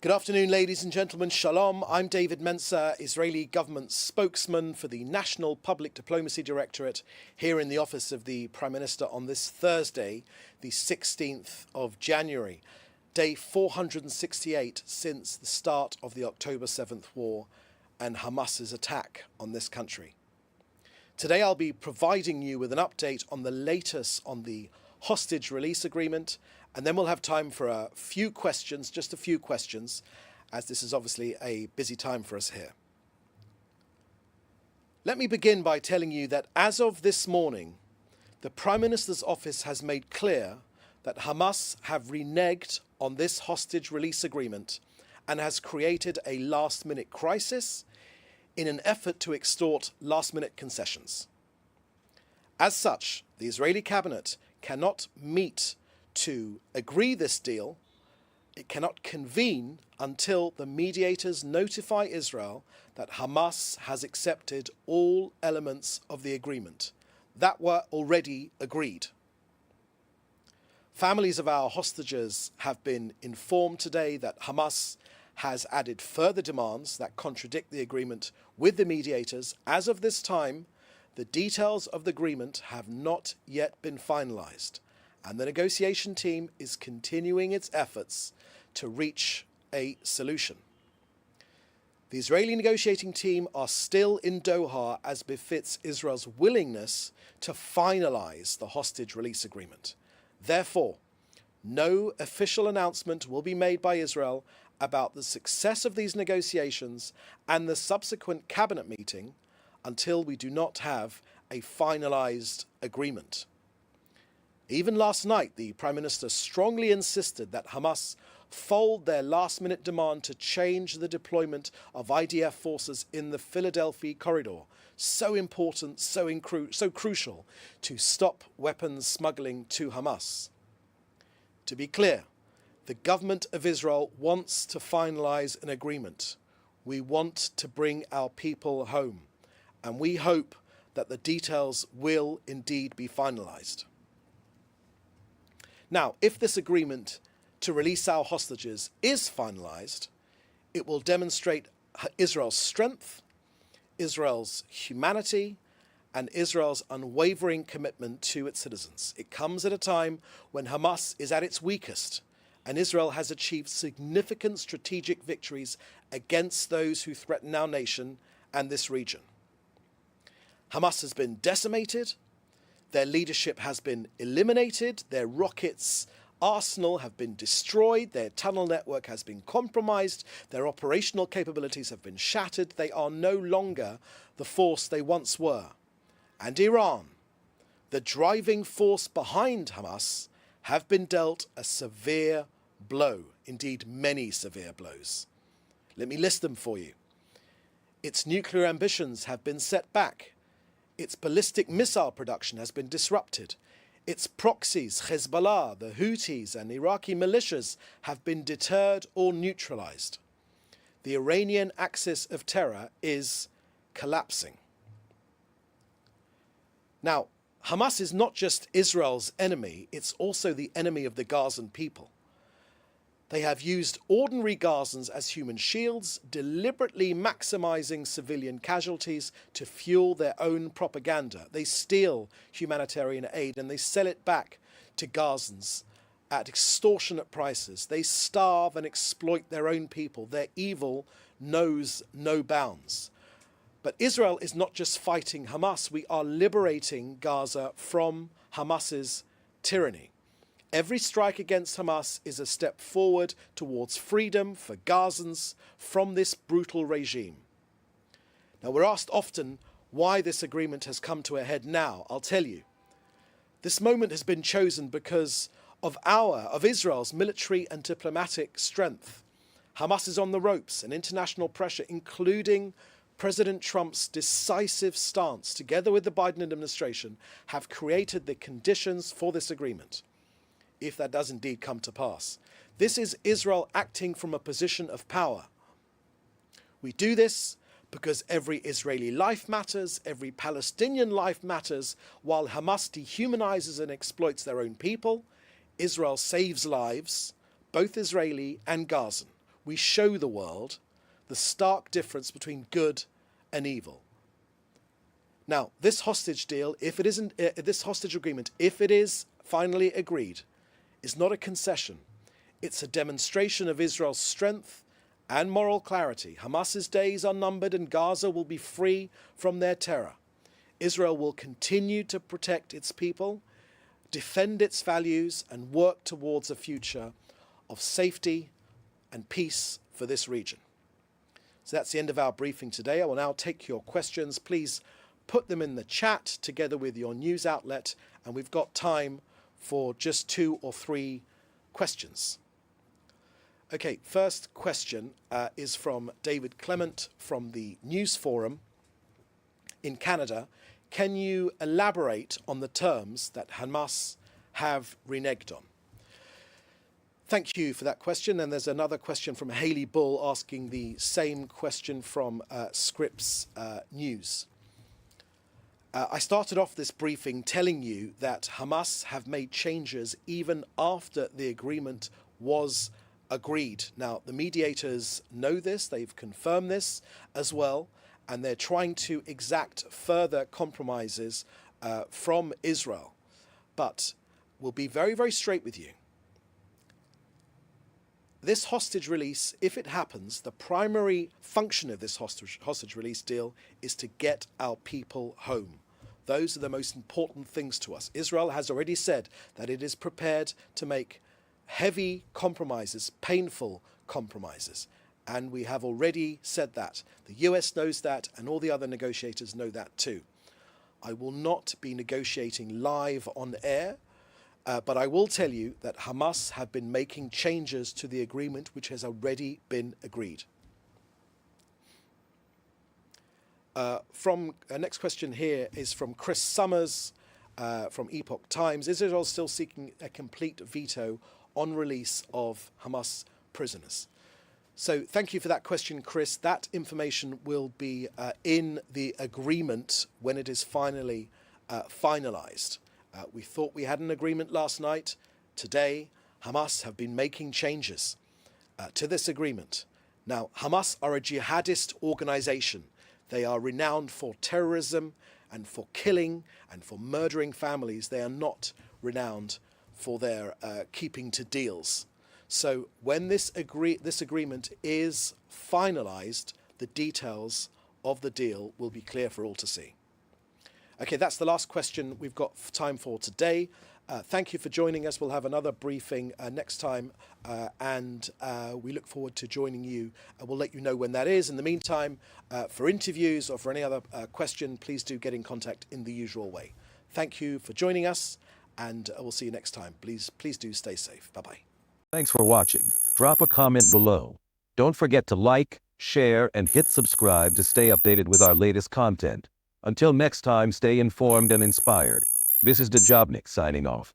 Good afternoon, ladies and gentlemen. Shalom. I'm David Mencer, Israeli government spokesman for the National Public Diplomacy Directorate here in the office of the Prime Minister on this Thursday, the 16th of January, day 468 since the start of the October 7th war and Hamas's attack on this country. Today I'll be providing you with an update on the latest on the hostage release agreement, and then we'll have time for a few questions, just a few questions, as this is obviously a busy time for us here. Let me begin by telling you that as of this morning, the Prime Minister's office has made clear that Hamas have reneged on this hostage release agreement and has created a last-minute crisis in an effort to extort last-minute concessions. As such, the Israeli cabinet cannot meet to agree this deal. It cannot convene until the mediators notify Israel that Hamas has accepted all elements of the agreement that were already agreed. Families of our hostages have been informed today that Hamas has added further demands that contradict the agreement with the mediators. As of this time, the details of the agreement have not yet been finalized, and the negotiation team is continuing its efforts to reach a solution. The Israeli negotiating team are still in Doha as befits Israel's willingness to finalize the hostage release agreement. Therefore, no official announcement will be made by Israel about the success of these negotiations and the subsequent cabinet meeting until we do not have a finalized agreement. Even last night, the Prime Minister strongly insisted that Hamas fold their last-minute demand to change the deployment of IDF forces in the Philadelphia corridor, so important, so crucial to stop weapons smuggling to Hamas. To be clear, the government of Israel wants to finalize an agreement. We want to bring our people home, and we hope that the details will indeed be finalized. Now, if this agreement to release our hostages is finalized, it will demonstrate Israel's strength, Israel's humanity, and Israel's unwavering commitment to its citizens. It comes at a time when Hamas is at its weakest, and Israel has achieved significant strategic victories against those who threaten our nation and this region. Hamas has been decimated, their leadership has been eliminated, their rockets arsenal have been destroyed, their tunnel network has been compromised, their operational capabilities have been shattered. They are no longer the force they once were. And Iran, the driving force behind Hamas, have been dealt a severe blow, indeed many severe blows. Let me list them for you. Its nuclear ambitions have been set back. Its ballistic missile production has been disrupted. Its proxies, Hezbollah, the Houthis and Iraqi militias have been deterred or neutralized. The Iranian axis of terror is collapsing. Now, Hamas is not just Israel's enemy, it's also the enemy of the Gazan people. They have used ordinary Gazans as human shields, deliberately maximizing civilian casualties to fuel their own propaganda. They steal humanitarian aid and they sell it back to Gazans at extortionate prices. They starve and exploit their own people. Their evil knows no bounds. But Israel is not just fighting Hamas. We are liberating Gaza from Hamas's tyranny. Every strike against Hamas is a step forward towards freedom for Gazans from this brutal regime. Now, we're asked often why this agreement has come to a head now. I'll tell you. This moment has been chosen because of Israel's military and diplomatic strength. Hamas is on the ropes, and international pressure, including President Trump's decisive stance, together with the Biden administration, have created the conditions for this agreement, if that does indeed come to pass. This is Israel acting from a position of power. We do this because every Israeli life matters, every Palestinian life matters. While Hamas dehumanizes and exploits their own people, Israel saves lives, both Israeli and Gazan. we show the world the stark difference between good and evil. Now, this hostage deal, this hostage agreement, if it is finally agreed, is not a concession. It's a demonstration of Israel's strength and moral clarity. Hamas's days are numbered and Gaza will be free from their terror. Israel will continue to protect its people, defend its values, and work towards a future of safety and peace for this region. So that's the end of our briefing today. I will now take your questions. Please put them in the chat together with your news outlet, and we've got time for just 2 or 3 questions. Okay, first question is from David Clement from the News Forum in Canada. Can you elaborate on the terms that Hamas have reneged on? Thank you for that question. And there's another question from Haley Bull asking the same question from Scripps News. I started off this briefing telling you that Hamas have made changes even after the agreement was agreed. Now, the mediators know this, they've confirmed this as well, and they're trying to exact further compromises from Israel. But we'll be very, very straight with you. This hostage release, if it happens, the primary function of this hostage release deal is to get our people home. Those are the most important things to us. Israel has already said that it is prepared to make heavy compromises, painful compromises. And we have already said that. The US knows that, and all the other negotiators know that too. I will not be negotiating live on air, but I will tell you that Hamas have been making changes to the agreement which has already been agreed. Next question here is from Chris Summers from Epoch Times. Is Israel still seeking a complete veto on release of Hamas prisoners? So thank you for that question, Chris. That information will be in the agreement when it is finally finalized. We thought we had an agreement last night. Today, Hamas have been making changes to this agreement. Now, Hamas are a jihadist organization. They are renowned for terrorism and for killing and for murdering families. They are not renowned for their keeping to deals. So when this agreement is finalized, the details of the deal will be clear for all to see. Okay, that's the last question we've got time for today. Thank you for joining us. We'll have another briefing next time, and we look forward to joining you. We'll let you know when that is. In the meantime, for interviews or for any other question, please do get in contact in the usual way. Thank you for joining us, and we'll see you next time. Please do stay safe. Bye-bye. Thanks for watching. Drop a comment below. Don't forget to like, share, and hit subscribe to stay updated with our latest content. Until next time, stay informed and inspired. This is Dejobnik signing off.